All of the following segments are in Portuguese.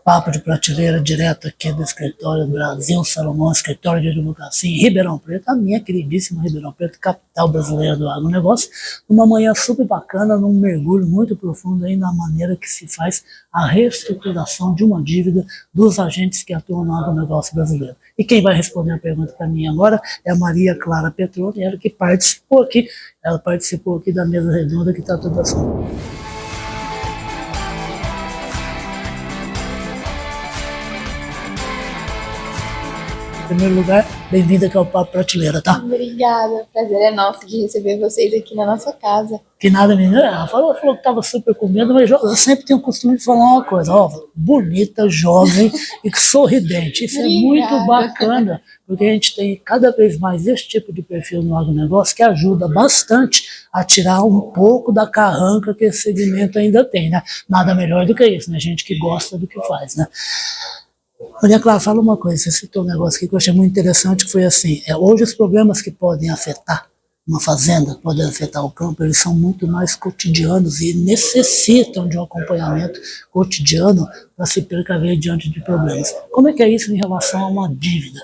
Papo de Prateleira, direto aqui do escritório Brasil Salomão, escritório de advocacia em Ribeirão Preto, a minha queridíssima Ribeirão Preto, capital brasileira do agronegócio, numa manhã super bacana, num mergulho muito profundo aí na maneira que se faz a reestruturação de uma dívida dos agentes que atuam no agronegócio brasileiro. E quem vai responder a pergunta para mim agora é a Maria Clara Petroni, ela que participou aqui, da mesa redonda que está tudo assim. Em primeiro lugar, bem-vinda aqui ao Papo Prateleira, tá? Obrigada, o prazer é nosso de receber vocês aqui na nossa casa. Que nada, menina, ela falou que estava super com medo, mas eu sempre tenho o costume de falar uma coisa, ó, bonita, jovem e sorridente, isso é muito bacana, porque a gente tem cada vez mais esse tipo de perfil no agronegócio que ajuda bastante a tirar um pouco da carranca que esse segmento ainda tem, né? Nada melhor do que isso, né? Gente que gosta do que faz, né? Maria Clara, fala uma coisa, você citou um negócio aqui que eu achei muito interessante, que foi assim, hoje os problemas que podem afetar uma fazenda, podem afetar o campo, eles são muito mais cotidianos e necessitam de um acompanhamento cotidiano para se precaver diante de problemas. Como é que é isso em relação a uma dívida?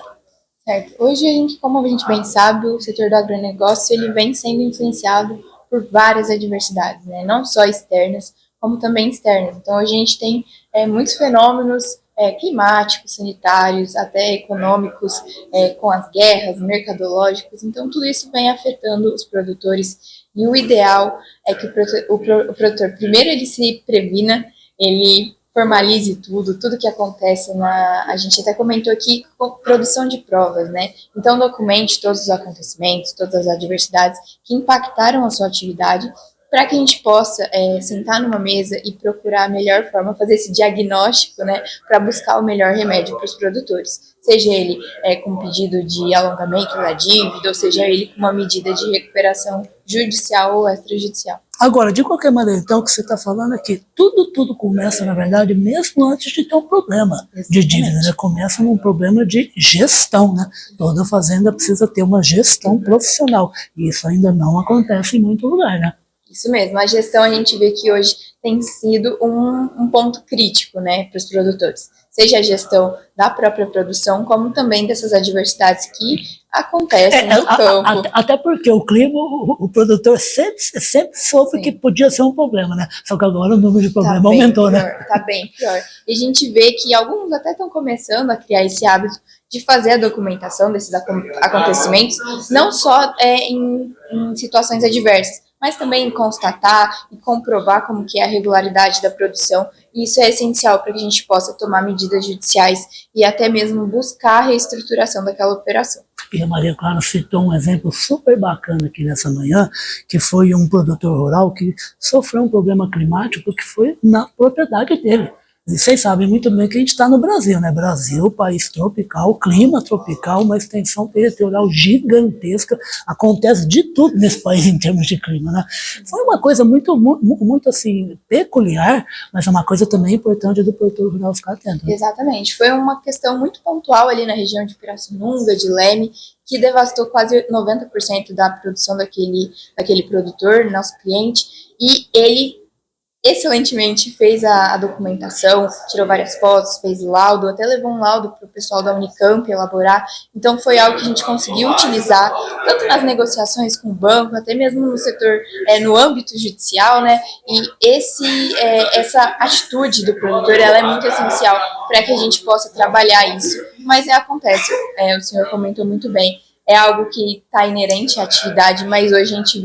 Certo. Hoje, como a gente bem sabe, o setor do agronegócio ele vem sendo influenciado por várias adversidades, né? Não só externas, como também externas. Então, a gente tem muitos fenômenos climáticos, sanitários, até econômicos, com as guerras, mercadológicos. Então, tudo isso vem afetando os produtores. E o ideal é que o produtor, primeiro, ele se previna, ele formalize tudo que acontece a gente até comentou aqui, produção de provas, né? Então, documente todos os acontecimentos, todas as adversidades que impactaram a sua atividade, para que a gente possa sentar numa mesa e procurar a melhor forma, fazer esse diagnóstico, né, para buscar o melhor remédio para os produtores. Seja ele com pedido de alongamento da dívida, ou seja ele com uma medida de recuperação judicial ou extrajudicial. Agora, de qualquer maneira, então, o que você está falando é que tudo começa, na verdade, mesmo antes de ter um problema de dívida, né? Começa num problema de gestão, né? Toda fazenda precisa ter uma gestão profissional, e isso ainda não acontece em muito lugar, né? Isso mesmo, a gestão a gente vê que hoje tem sido um ponto crítico, né, para os produtores. Seja a gestão da própria produção, como também dessas adversidades que acontecem no campo. Até porque o clima, o produtor sempre soube que podia ser um problema, né? Só que agora o número de problemas aumentou, né? Tá bem pior. E a gente vê que alguns até estão começando a criar esse hábito de fazer a documentação desses acontecimentos, não só em situações adversas, mas também constatar e comprovar como que é a regularidade da produção. E isso é essencial para que a gente possa tomar medidas judiciais e até mesmo buscar a reestruturação daquela operação. E a Maria Clara citou um exemplo super bacana aqui nessa manhã, que foi um produtor rural que sofreu um problema climático que foi na propriedade dele. E vocês sabem muito bem que a gente está no Brasil, né? Brasil, país tropical, clima tropical, uma extensão territorial gigantesca, acontece de tudo nesse país em termos de clima, né? Foi uma coisa muito assim, peculiar, mas é uma coisa também importante do produtor rural ficar atento. Né? Exatamente, foi uma questão muito pontual ali na região de Pirassununga, de Leme, que devastou quase 90% da produção daquele produtor, nosso cliente, e ele excelentemente fez a documentação, tirou várias fotos, fez o laudo, até levou um laudo para o pessoal da Unicamp elaborar. Então foi algo que a gente conseguiu utilizar tanto nas negociações com o banco, até mesmo no setor, no âmbito judicial, né? E essa atitude do produtor, ela é muito essencial para que a gente possa trabalhar isso. Mas acontece, o senhor comentou muito bem. É algo que está inerente à atividade, mas hoje a gente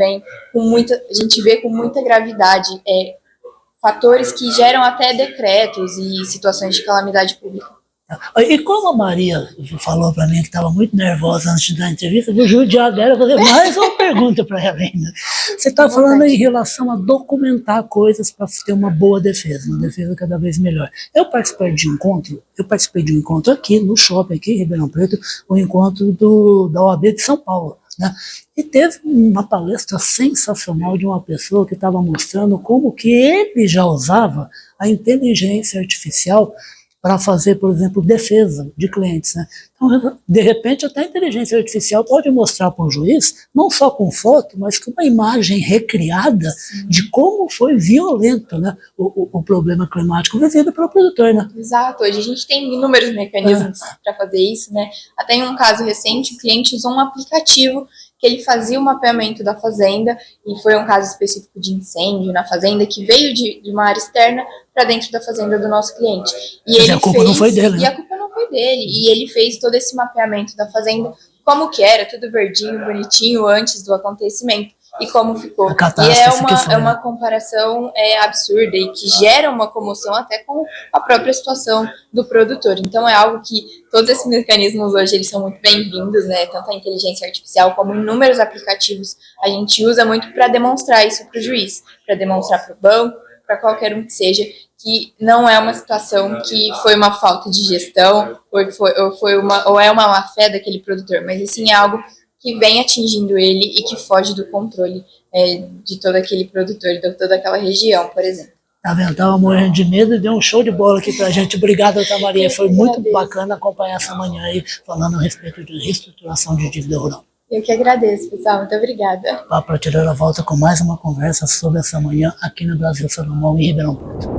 vê com muita gravidade fatores que geram até decretos e situações de calamidade pública. E como a Maria falou para mim que estava muito nervosa antes da entrevista, eu vou judiar dela e fazer mais uma pergunta para ela ainda. Você está falando em relação a documentar coisas para ter uma boa defesa, uma defesa cada vez melhor. Eu participei de um encontro aqui no shopping, aqui em Ribeirão Preto, o encontro da OAB de São Paulo. Né? E teve uma palestra sensacional de uma pessoa que estava mostrando como que ele já usava a inteligência artificial para fazer, por exemplo, defesa de clientes, né? Então, de repente, até a inteligência artificial pode mostrar para o juiz, não só com foto, mas com uma imagem recriada de como foi violento, né, o problema climático vivido pelo produtor, né? Exato, hoje a gente tem inúmeros mecanismos para fazer isso, né? Até em um caso recente, o cliente usou um aplicativo que ele fazia o mapeamento da fazenda, e foi um caso específico de incêndio na fazenda, que veio de uma área externa para dentro da fazenda do nosso cliente. E a culpa não foi dele, né? E a culpa não foi dele. E ele fez todo esse mapeamento da fazenda, como que era, tudo verdinho, bonitinho, antes do acontecimento, e como ficou. E é uma comparação absurda e que gera uma comoção até com a própria situação do produtor. Então é algo que todos esses mecanismos hoje eles são muito bem-vindos, né? Tanto a inteligência artificial como inúmeros aplicativos a gente usa muito para demonstrar isso para o juiz, para demonstrar para o banco, para qualquer um que seja, que não é uma situação que foi uma falta de gestão ou é uma má-fé daquele produtor, mas assim é algo que vem atingindo ele e que foge do controle de todo aquele produtor, de toda aquela região, por exemplo. Tá vendo? Tava morrendo de medo e deu um show de bola aqui pra gente. Obrigado, doutora Maria. Foi muito bacana acompanhar essa manhã aí, falando a respeito de reestruturação de dívida rural. Eu que agradeço, pessoal. Muito obrigada. Papo Prateleira volta com mais uma conversa sobre essa manhã aqui no Brasil Salomão e Ribeirão Preto.